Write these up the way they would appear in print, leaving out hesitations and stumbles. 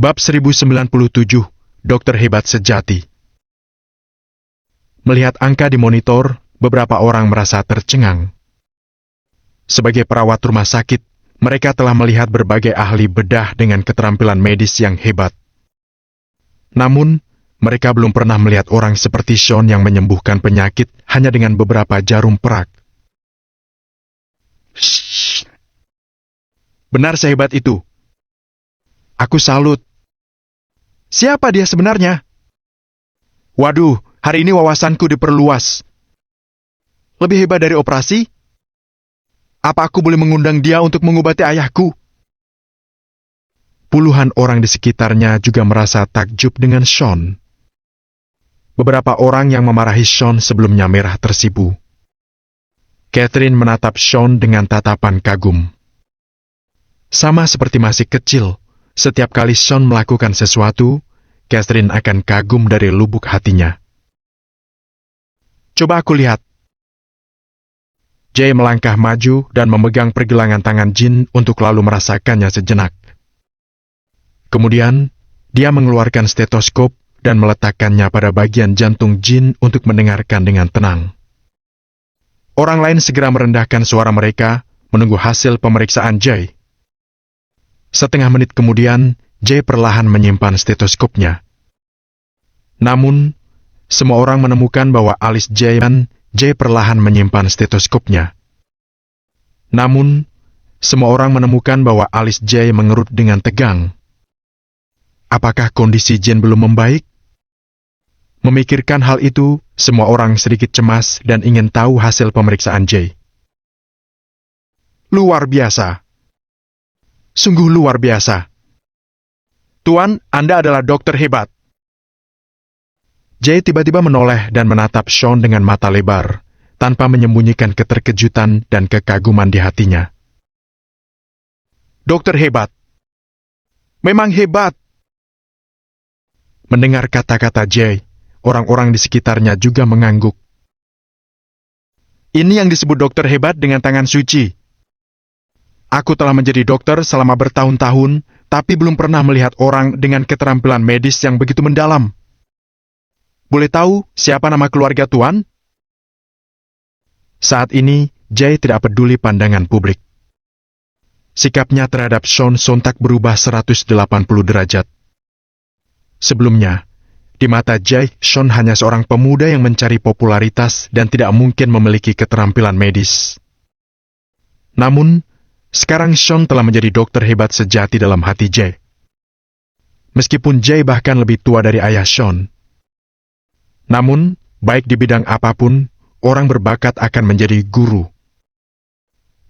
Bab 1097, Dokter Hebat Sejati. Melihat angka di monitor, beberapa orang merasa tercengang. Sebagai perawat rumah sakit, mereka telah melihat berbagai ahli bedah dengan keterampilan medis yang hebat. Namun, mereka belum pernah melihat orang seperti Sean yang menyembuhkan penyakit hanya dengan beberapa jarum perak. Shh. Benar sehebat itu. Aku salut. Siapa dia sebenarnya? Waduh, hari ini wawasanku diperluas. Lebih hebat dari operasi? Apa aku boleh mengundang dia untuk mengobati ayahku? Puluhan orang di sekitarnya juga merasa takjub dengan Sean. Beberapa orang yang memarahi Sean sebelumnya merah tersipu. Catherine menatap Sean dengan tatapan kagum. Sama seperti masih kecil, setiap kali Sean melakukan sesuatu, Catherine akan kagum dari lubuk hatinya. Coba aku lihat. Jay melangkah maju dan memegang pergelangan tangan Jin untuk lalu merasakannya sejenak. Kemudian, dia mengeluarkan stetoskop dan meletakkannya pada bagian jantung Jin untuk mendengarkan dengan tenang. Orang lain segera merendahkan suara mereka, menunggu hasil pemeriksaan Jay. Setengah menit kemudian, Jay perlahan menyimpan stetoskopnya. Namun, semua orang menemukan bahwa alis Jay perlahan menyimpan stetoskopnya. Namun, semua orang menemukan bahwa alis Jay mengerut dengan tegang. Apakah kondisi Jin belum membaik? Memikirkan hal itu, semua orang sedikit cemas dan ingin tahu hasil pemeriksaan Jay. Luar biasa. Sungguh luar biasa. Tuan, Anda adalah dokter hebat. Jay tiba-tiba menoleh dan menatap Sean dengan mata lebar, tanpa menyembunyikan keterkejutan dan kekaguman di hatinya. Dokter hebat. Memang hebat. Mendengar kata-kata Jay, orang-orang di sekitarnya juga mengangguk. Ini yang disebut dokter hebat dengan tangan suci. Aku telah menjadi dokter selama bertahun-tahun, tapi belum pernah melihat orang dengan keterampilan medis yang begitu mendalam. Boleh tahu siapa nama keluarga Tuan? Saat ini, Jay tidak peduli pandangan publik. Sikapnya terhadap Sean sontak berubah 180 derajat. Sebelumnya, di mata Jay, Sean hanya seorang pemuda yang mencari popularitas dan tidak mungkin memiliki keterampilan medis. Namun, sekarang Sean telah menjadi dokter hebat sejati dalam hati Jay. Meskipun Jay bahkan lebih tua dari ayah Sean. Namun, baik di bidang apapun, orang berbakat akan menjadi guru.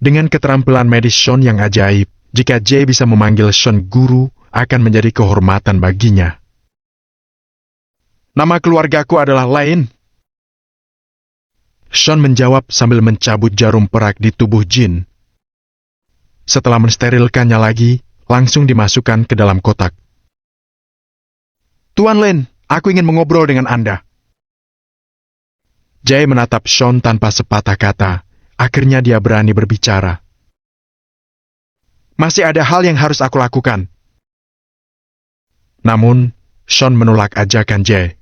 Dengan keterampilan medis Sean yang ajaib, jika Jay bisa memanggil Sean guru, akan menjadi kehormatan baginya. Nama keluargaku adalah Lain. Sean menjawab sambil mencabut jarum perak di tubuh Jin. Setelah mensterilkannya lagi, langsung dimasukkan ke dalam kotak. Tuan Lin, aku ingin mengobrol dengan Anda. Jay menatap Sean tanpa sepatah kata. Akhirnya dia berani berbicara. Masih ada hal yang harus aku lakukan. Namun, Sean menolak ajakan Jay.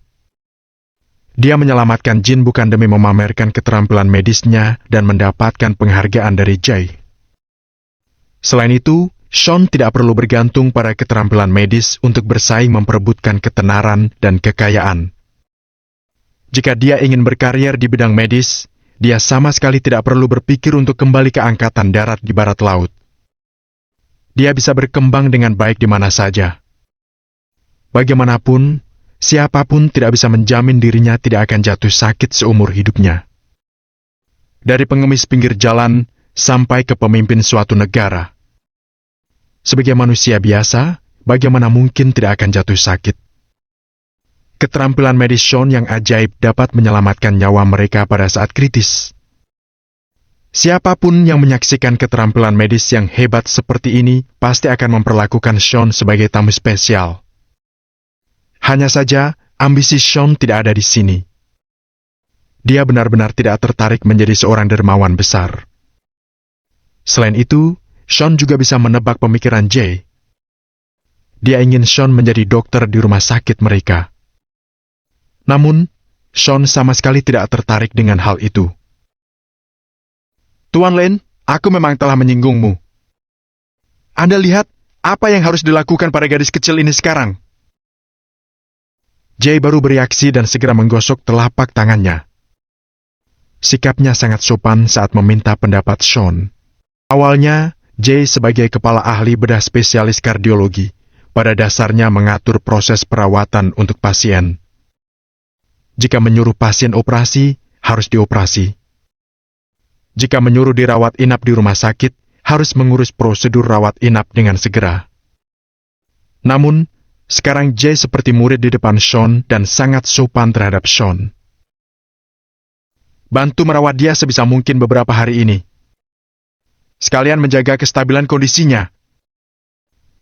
Dia menyelamatkan Jin bukan demi memamerkan keterampilan medisnya dan mendapatkan penghargaan dari Jay. Selain itu, Sean tidak perlu bergantung pada keterampilan medis untuk bersaing memperebutkan ketenaran dan kekayaan. Jika dia ingin berkarier di bidang medis, dia sama sekali tidak perlu berpikir untuk kembali ke angkatan darat di barat laut. Dia bisa berkembang dengan baik di mana saja. Bagaimanapun, siapapun tidak bisa menjamin dirinya tidak akan jatuh sakit seumur hidupnya. Dari pengemis pinggir jalan sampai ke pemimpin suatu negara. Sebagai manusia biasa, bagaimana mungkin tidak akan jatuh sakit? Keterampilan medis Sean yang ajaib dapat menyelamatkan nyawa mereka pada saat kritis. Siapapun yang menyaksikan keterampilan medis yang hebat seperti ini pasti akan memperlakukan Sean sebagai tamu spesial. Hanya saja, ambisi Sean tidak ada di sini. Dia benar-benar tidak tertarik menjadi seorang dermawan besar. Selain itu, Sean juga bisa menebak pemikiran Jay. dia ingin Sean menjadi dokter di rumah sakit mereka. Namun, Sean sama sekali tidak tertarik dengan hal itu. Tuan Lane, aku memang telah menyinggungmu. Anda lihat apa yang harus dilakukan pada gadis kecil ini sekarang. Jay baru bereaksi dan segera menggosok telapak tangannya. Sikapnya sangat sopan saat meminta pendapat Sean. Awalnya, Jay sebagai kepala ahli bedah spesialis kardiologi, pada dasarnya mengatur proses perawatan untuk pasien. Jika menyuruh pasien operasi, harus dioperasi. Jika menyuruh dirawat inap di rumah sakit, harus mengurus prosedur rawat inap dengan segera. Namun, sekarang Jay seperti murid di depan Sean dan sangat sopan terhadap Sean. Bantu merawat dia sebisa mungkin beberapa hari ini. Sekalian menjaga kestabilan kondisinya.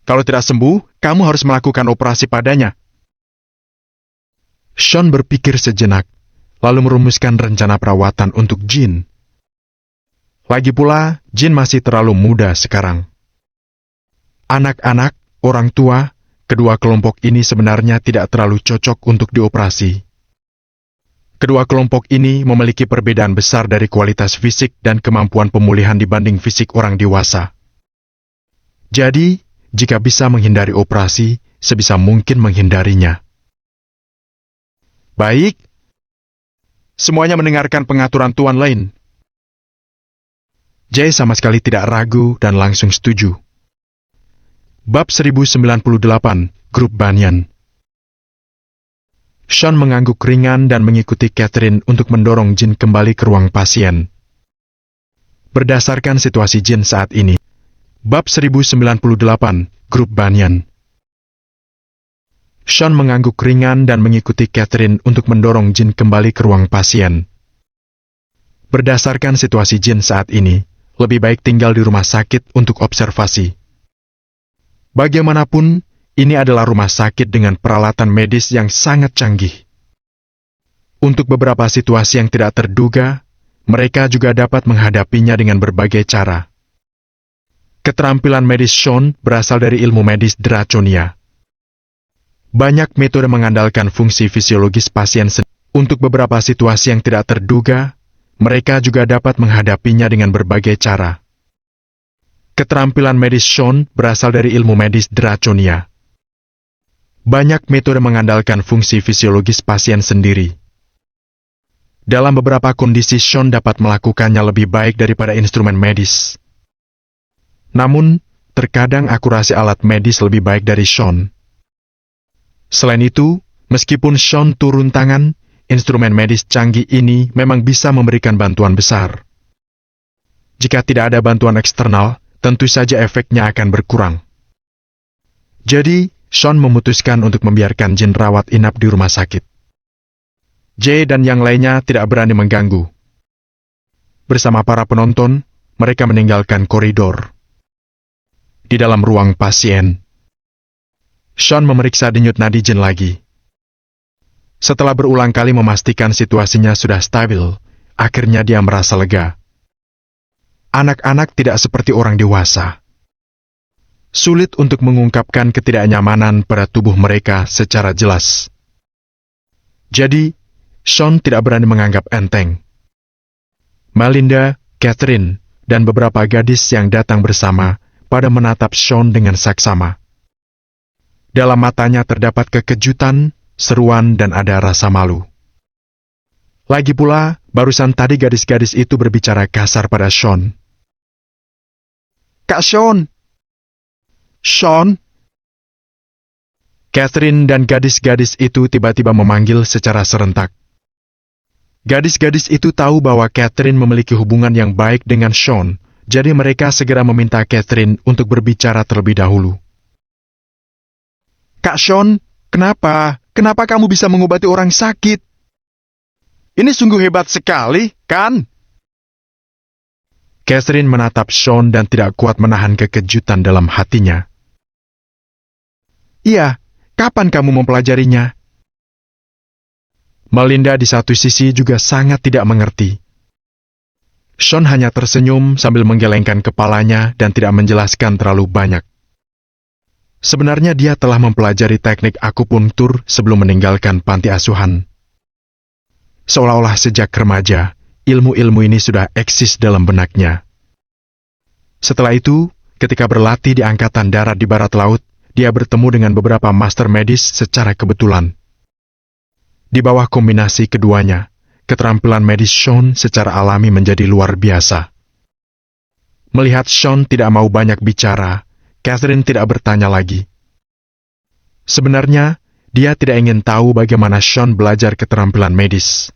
Kalau tidak sembuh, kamu harus melakukan operasi padanya. Sean berpikir sejenak, lalu merumuskan rencana perawatan untuk Jin. Lagi pula, Jin masih terlalu muda sekarang. Anak-anak, orang tua, kedua kelompok ini sebenarnya tidak terlalu cocok untuk dioperasi. Kedua kelompok ini memiliki perbedaan besar dari kualitas fisik dan kemampuan pemulihan dibanding fisik orang dewasa. Jadi, jika bisa menghindari operasi, sebisa mungkin menghindarinya. Baik. Semuanya mendengarkan pengaturan Tuan Lane. Jay sama sekali tidak ragu dan langsung setuju. Bab 1098, Grup Banyan. Sean mengangguk ringan dan mengikuti Catherine untuk mendorong Jin kembali ke ruang pasien. Berdasarkan situasi Jin saat ini, Bab 1098, Grup Banyan. Sean mengangguk ringan dan mengikuti Catherine untuk mendorong Jin kembali ke ruang pasien. Berdasarkan situasi Jin saat ini, lebih baik tinggal di rumah sakit untuk observasi. Bagaimanapun, ini adalah rumah sakit dengan peralatan medis yang sangat canggih. Untuk beberapa situasi yang tidak terduga, mereka juga dapat menghadapinya dengan berbagai cara. Keterampilan medis Sean berasal dari ilmu medis Draconia. Banyak metode mengandalkan fungsi fisiologis pasien sendiri. Untuk beberapa situasi yang tidak terduga, mereka juga dapat menghadapinya dengan berbagai cara. Keterampilan medis Sean berasal dari ilmu medis Draconia. Banyak metode mengandalkan fungsi fisiologis pasien sendiri. Dalam beberapa kondisi Sean dapat melakukannya lebih baik daripada instrumen medis. Namun, terkadang akurasi alat medis lebih baik dari Sean. Selain itu, meskipun Sean turun tangan, instrumen medis canggih ini memang bisa memberikan bantuan besar. Jika tidak ada bantuan eksternal, tentu saja efeknya akan berkurang. Jadi, Sean memutuskan untuk membiarkan Jin rawat inap di rumah sakit. Jay dan yang lainnya tidak berani mengganggu. Bersama para penonton, mereka meninggalkan koridor. Di dalam ruang pasien, Sean memeriksa denyut nadi Jin lagi. Setelah berulang kali memastikan situasinya sudah stabil, akhirnya dia merasa lega. Anak-anak tidak seperti orang dewasa. Sulit untuk mengungkapkan ketidaknyamanan pada tubuh mereka secara jelas. Jadi, Sean tidak berani menganggap enteng. Melinda, Catherine, dan beberapa gadis yang datang bersama pada menatap Sean dengan saksama. Dalam matanya terdapat kekejutan, seruan, dan ada rasa malu. Lagi pula, barusan tadi gadis-gadis itu berbicara kasar pada Sean. Kak Sean! Sean! Catherine dan gadis-gadis itu tiba-tiba memanggil secara serentak. Gadis-gadis itu tahu bahwa Catherine memiliki hubungan yang baik dengan Sean, jadi mereka segera meminta Catherine untuk berbicara terlebih dahulu. Kak Sean, kenapa? Kenapa kamu bisa mengobati orang sakit? Ini sungguh hebat sekali, kan? Catherine menatap Sean dan tidak kuat menahan kekejutan dalam hatinya. Iya, kapan kamu mempelajarinya? Melinda di satu sisi juga sangat tidak mengerti. Sean hanya tersenyum sambil menggelengkan kepalanya dan tidak menjelaskan terlalu banyak. Sebenarnya dia telah mempelajari teknik akupunktur sebelum meninggalkan panti asuhan. Seolah-olah sejak remaja, ilmu-ilmu ini sudah eksis dalam benaknya. Setelah itu, ketika berlatih di Angkatan Darat di Barat Laut, dia bertemu dengan beberapa master medis secara kebetulan. Di bawah kombinasi keduanya, keterampilan medis Sean secara alami menjadi luar biasa. Melihat Sean tidak mau banyak bicara, Catherine tidak bertanya lagi. Sebenarnya, dia tidak ingin tahu bagaimana Sean belajar keterampilan medis.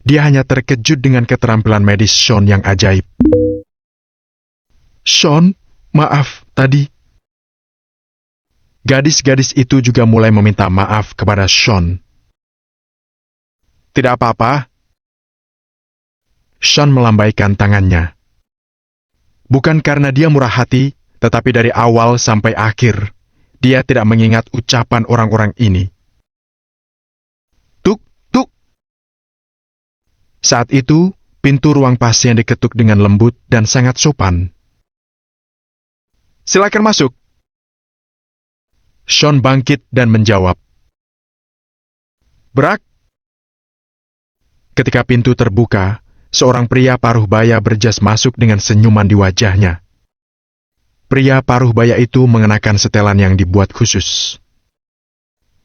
Dia hanya terkejut dengan keterampilan medis Sean yang ajaib. "Sean, maaf tadi." Gadis-gadis itu juga mulai meminta maaf kepada Sean. "Tidak apa-apa." Sean melambaikan tangannya. Bukan karena dia murah hati, tetapi dari awal sampai akhir, dia tidak mengingat ucapan orang-orang ini. Tuk, tuk. Saat itu, pintu ruang pasien diketuk dengan lembut dan sangat sopan. "Silakan masuk." Sean bangkit dan menjawab. "Brak." Ketika pintu terbuka, seorang pria paruh baya berjas masuk dengan senyuman di wajahnya. Pria paruh baya itu mengenakan setelan yang dibuat khusus.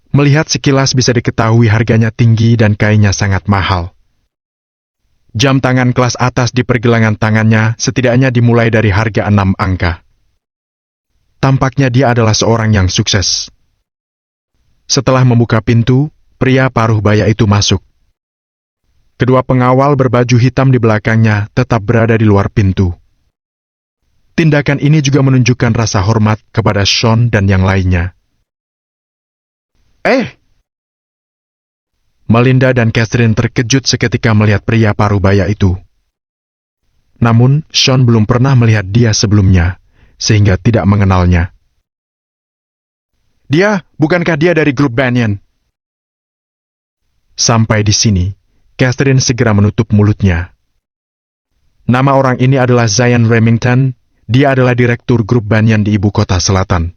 Melihat sekilas bisa diketahui harganya tinggi dan kainnya sangat mahal. Jam tangan kelas atas di pergelangan tangannya setidaknya dimulai dari harga 6 angka. Tampaknya dia adalah seorang yang sukses. Setelah membuka pintu, pria paruh baya itu masuk. Kedua pengawal berbaju hitam di belakangnya tetap berada di luar pintu. Tindakan ini juga menunjukkan rasa hormat kepada Sean dan yang lainnya. Melinda dan Catherine terkejut seketika melihat pria parubaya itu. Namun, Sean belum pernah melihat dia sebelumnya, sehingga tidak mengenalnya. Bukankah dia dari grup Banyan?" Sampai di sini, Catherine segera menutup mulutnya. Nama orang ini adalah Zion Remington. Dia adalah direktur grup Banyan di ibu kota selatan.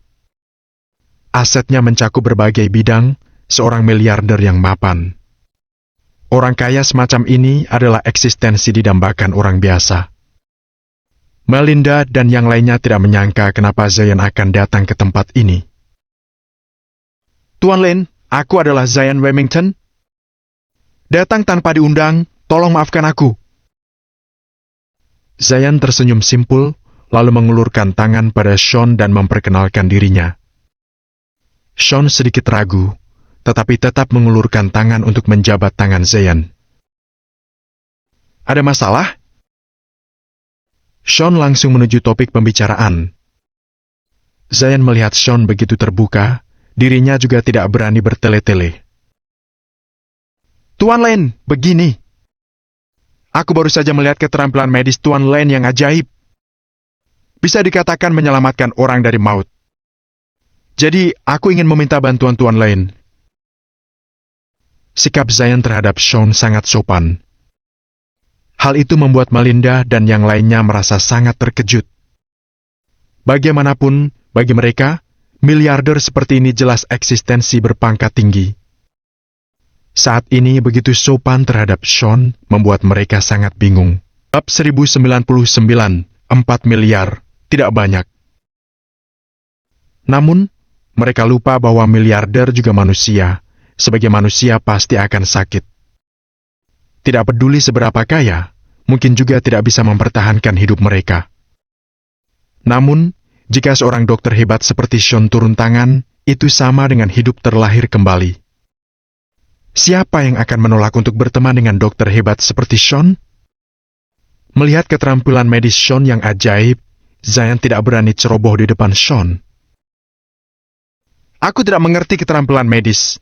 Asetnya mencakup berbagai bidang, seorang miliarder yang mapan. Orang kaya semacam ini adalah eksistensi didambakan orang biasa. Melinda dan yang lainnya tidak menyangka kenapa Zion akan datang ke tempat ini. "Tuan Lin, aku adalah Zion Remington. Datang tanpa diundang, tolong maafkan aku." Zion tersenyum simpul, lalu mengulurkan tangan pada Sean dan memperkenalkan dirinya. Sean sedikit ragu, tetapi tetap mengulurkan tangan untuk menjabat tangan Zion. "Ada masalah?" Sean langsung menuju topik pembicaraan. Zion melihat Sean begitu terbuka, dirinya juga tidak berani bertele-tele. "Tuan Lane, begini. Aku baru saja melihat keterampilan medis Tuan Lane yang ajaib. Bisa dikatakan menyelamatkan orang dari maut. Jadi, aku ingin meminta bantuan Tuan Lane." Sikap Zion terhadap Sean sangat sopan. Hal itu membuat Melinda dan yang lainnya merasa sangat terkejut. Bagaimanapun, bagi mereka, miliarder seperti ini jelas eksistensi berpangkat tinggi. Saat ini begitu sopan terhadap Sean membuat mereka sangat bingung. Bab 1099, 4 miliar, tidak banyak. Namun, mereka lupa bahwa miliarder juga manusia. Sebagai manusia pasti akan sakit. Tidak peduli seberapa kaya, mungkin juga tidak bisa mempertahankan hidup mereka. Namun, jika seorang dokter hebat seperti Sean turun tangan, itu sama dengan hidup terlahir kembali. Siapa yang akan menolak untuk berteman dengan dokter hebat seperti Sean? Melihat keterampilan medis Sean yang ajaib, Zion tidak berani ceroboh di depan Sean. "Aku tidak mengerti keterampilan medis."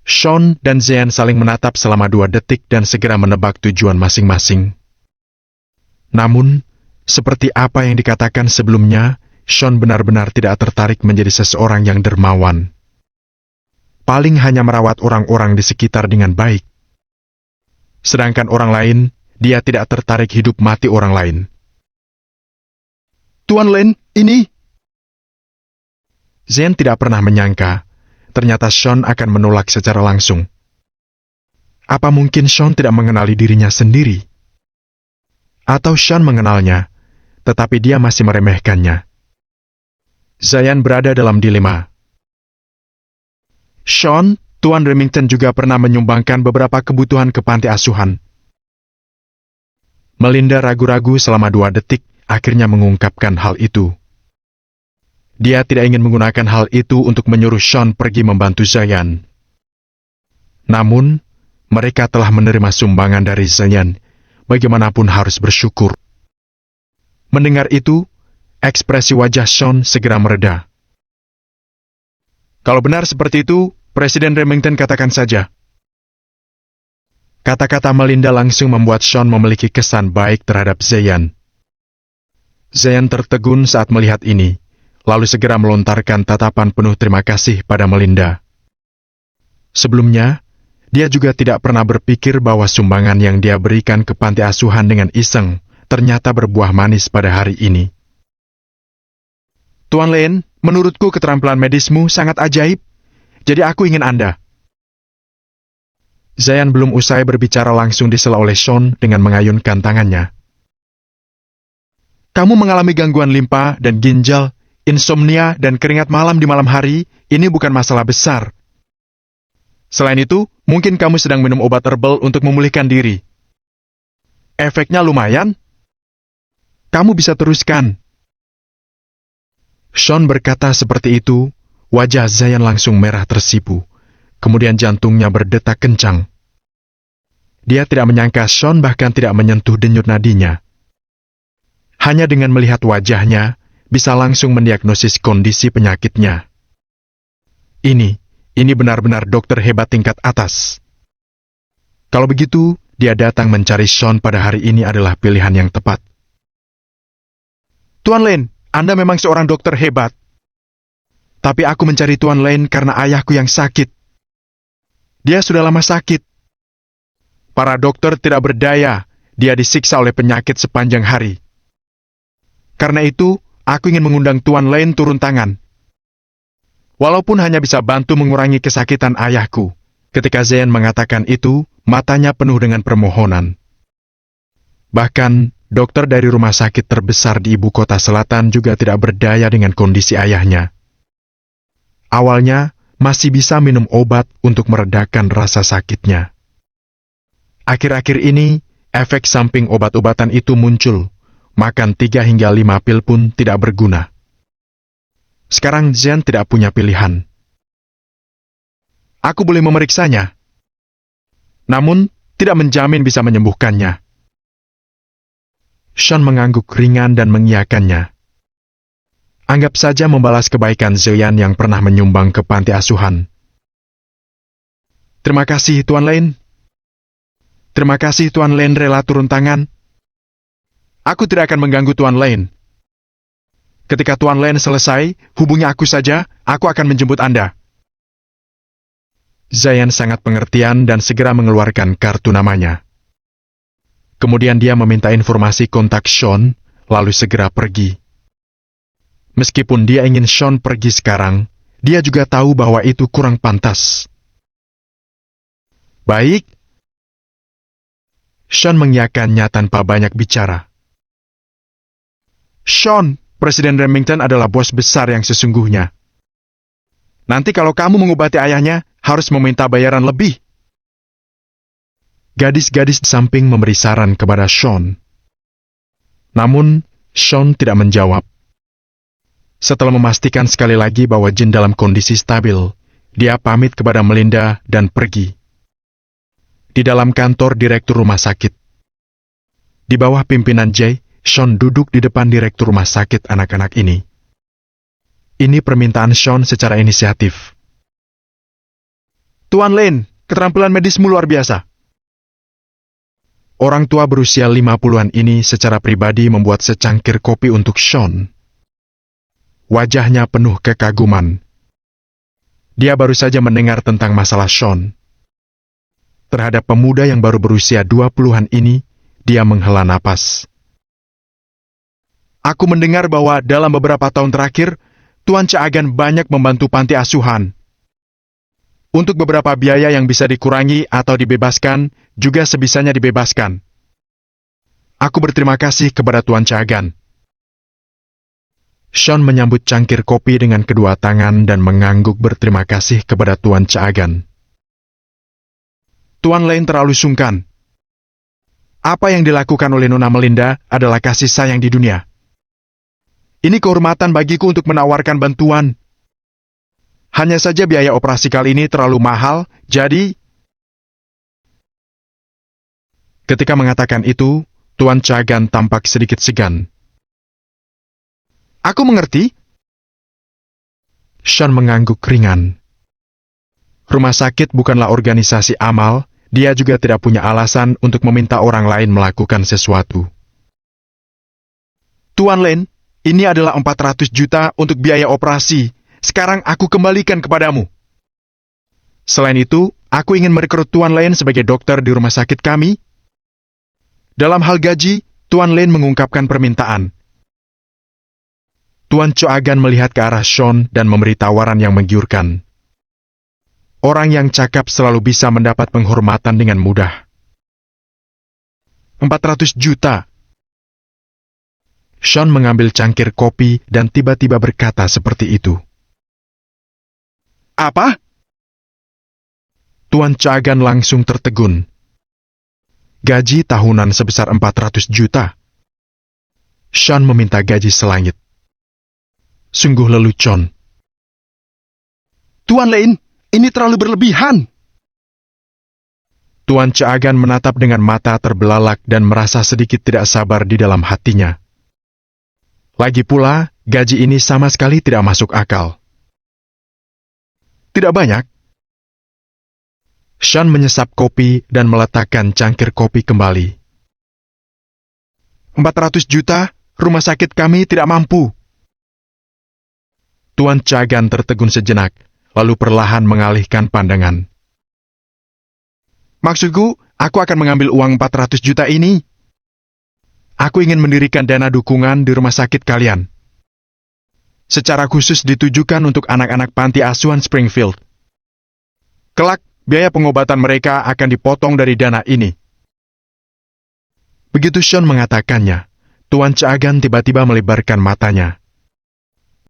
Sean dan Zion saling menatap selama 2 detik dan segera menebak tujuan masing-masing. Namun, seperti apa yang dikatakan sebelumnya, Sean benar-benar tidak tertarik menjadi seseorang yang dermawan. Paling hanya merawat orang-orang di sekitar dengan baik. Sedangkan orang lain, dia tidak tertarik hidup mati orang lain. "Tuan Lane, ini..." Zayan tidak pernah menyangka, ternyata Sean akan menolak secara langsung. Apa mungkin Sean tidak mengenali dirinya sendiri? Atau Sean mengenalnya, tetapi dia masih meremehkannya? Zayan berada dalam dilema. Sean, Tuan Remington juga pernah menyumbangkan beberapa kebutuhan ke panti asuhan. Melinda ragu-ragu selama 2 detik, akhirnya mengungkapkan hal itu. Dia tidak ingin menggunakan hal itu untuk menyuruh Sean pergi membantu Zayan. Namun, mereka telah menerima sumbangan dari Zayan, bagaimanapun harus bersyukur. Mendengar itu, ekspresi wajah Sean segera mereda. Kalau benar seperti itu, Presiden Remington katakan saja. Kata-kata Melinda langsung membuat Sean memiliki kesan baik terhadap Zayan. Zayan tertegun saat melihat ini, lalu segera melontarkan tatapan penuh terima kasih pada Melinda. Sebelumnya, dia juga tidak pernah berpikir bahwa sumbangan yang dia berikan ke panti asuhan dengan iseng ternyata berbuah manis pada hari ini. Tuan Lane, menurutku keterampilan medismu sangat ajaib. Jadi aku ingin Anda. Zayan belum usai berbicara langsung disela oleh Sean dengan mengayunkan tangannya. Kamu mengalami gangguan limpa dan ginjal, insomnia dan keringat malam di malam hari, ini bukan masalah besar. Selain itu, mungkin kamu sedang minum obat herbal untuk memulihkan diri. Efeknya lumayan. Kamu bisa teruskan. Sean berkata seperti itu, wajah Zayan langsung merah tersipu, kemudian jantungnya berdetak kencang. Dia tidak menyangka Sean bahkan tidak menyentuh denyut nadinya. Hanya dengan melihat wajahnya, bisa langsung mendiagnosis kondisi penyakitnya. Ini benar-benar dokter hebat tingkat atas. Kalau begitu, dia datang mencari Sean pada hari ini adalah pilihan yang tepat. Tuan Lane, Anda memang seorang dokter hebat. Tapi aku mencari Tuan Lane karena ayahku yang sakit. Dia sudah lama sakit. Para dokter tidak berdaya, dia disiksa oleh penyakit sepanjang hari. Karena itu, aku ingin mengundang Tuan Lane turun tangan. Walaupun hanya bisa bantu mengurangi kesakitan ayahku. Ketika Zayan mengatakan itu, matanya penuh dengan permohonan. Bahkan, dokter dari rumah sakit terbesar di ibu kota selatan juga tidak berdaya dengan kondisi ayahnya. Awalnya, masih bisa minum obat untuk meredakan rasa sakitnya. Akhir-akhir ini, efek samping obat-obatan itu muncul. Makan 3 hingga 5 pil pun tidak berguna. Sekarang Zayan tidak punya pilihan. Aku boleh memeriksanya. Namun, tidak menjamin bisa menyembuhkannya. Sean mengangguk ringan dan mengiyakannya. Anggap saja membalas kebaikan Zayan yang pernah menyumbang ke panti asuhan. Terima kasih, Tuan Lane. Terima kasih, Tuan Lane rela turun tangan. Aku tidak akan mengganggu Tuan Lane. Ketika Tuan Lane selesai, hubungi aku saja, aku akan menjemput Anda. Zayan sangat pengertian dan segera mengeluarkan kartu namanya. Kemudian dia meminta informasi kontak Sean, lalu segera pergi. Meskipun dia ingin Sean pergi sekarang, dia juga tahu bahwa itu kurang pantas. Baik. Sean mengiyakannya tanpa banyak bicara. Sean, Presiden Remington adalah bos besar yang sesungguhnya. Nanti kalau kamu mengobati ayahnya, harus meminta bayaran lebih. Gadis-gadis di samping memberi saran kepada Sean. Namun, Sean tidak menjawab. Setelah memastikan sekali lagi bahwa Jin dalam kondisi stabil, dia pamit kepada Melinda dan pergi. Di dalam kantor direktur rumah sakit. Di bawah pimpinan Jay, Sean duduk di depan direktur rumah sakit anak-anak ini. Ini permintaan Sean secara inisiatif. Tuan Lane, keterampilan medismu luar biasa. Orang tua berusia 50-an ini secara pribadi membuat secangkir kopi untuk Sean. Wajahnya penuh kekaguman. Dia baru saja mendengar tentang masalah Sean. Terhadap pemuda yang baru berusia 20-an ini, dia menghela napas. Aku mendengar bahwa dalam beberapa tahun terakhir, Tuan Chaagan banyak membantu panti asuhan. Untuk beberapa biaya yang bisa dikurangi atau dibebaskan, juga sebisanya dibebaskan. Aku berterima kasih kepada Tuan Chaagan. Sean menyambut cangkir kopi dengan kedua tangan dan mengangguk berterima kasih kepada Tuan Chaagan. Tuan Lane terlalu sungkan. Apa yang dilakukan oleh Nona Melinda adalah kasih sayang di dunia. Ini kehormatan bagiku untuk menawarkan bantuan. Hanya saja biaya operasi kali ini terlalu mahal, jadi... Ketika mengatakan itu, Tuan Chaagan tampak sedikit segan. Aku mengerti. Sean mengangguk ringan. Rumah sakit bukanlah organisasi amal, dia juga tidak punya alasan untuk meminta orang lain melakukan sesuatu. Tuan Lane, ini adalah 400 juta untuk biaya operasi. Sekarang aku kembalikan kepadamu. Selain itu, aku ingin merekrut Tuan Lane sebagai dokter di rumah sakit kami. Dalam hal gaji, Tuan Lane mengungkapkan permintaan. Tuan Chaagan melihat ke arah Sean dan memberi tawaran yang menggiurkan. Orang yang cakap selalu bisa mendapat penghormatan dengan mudah. 400 juta. Sean mengambil cangkir kopi dan tiba-tiba berkata seperti itu. Apa? Tuan Chaagan langsung tertegun. Gaji tahunan sebesar 400 juta. Sean meminta gaji selangit. Sungguh lelucon. Tuan Lane, ini terlalu berlebihan. Tuan Chaagan menatap dengan mata terbelalak dan merasa sedikit tidak sabar di dalam hatinya. Lagi pula, gaji ini sama sekali tidak masuk akal. Tidak banyak. Sean menyesap kopi dan meletakkan cangkir kopi kembali. 400 juta, rumah sakit kami tidak mampu. Tuan Chaagan tertegun sejenak, lalu perlahan mengalihkan pandangan. Maksudku, aku akan mengambil uang 400 juta ini. Aku ingin mendirikan dana dukungan di rumah sakit kalian. Secara khusus ditujukan untuk anak-anak panti asuhan Springfield. Kelak, biaya pengobatan mereka akan dipotong dari dana ini. Begitu Sean mengatakannya, Tuan Chaagan tiba-tiba melebarkan matanya.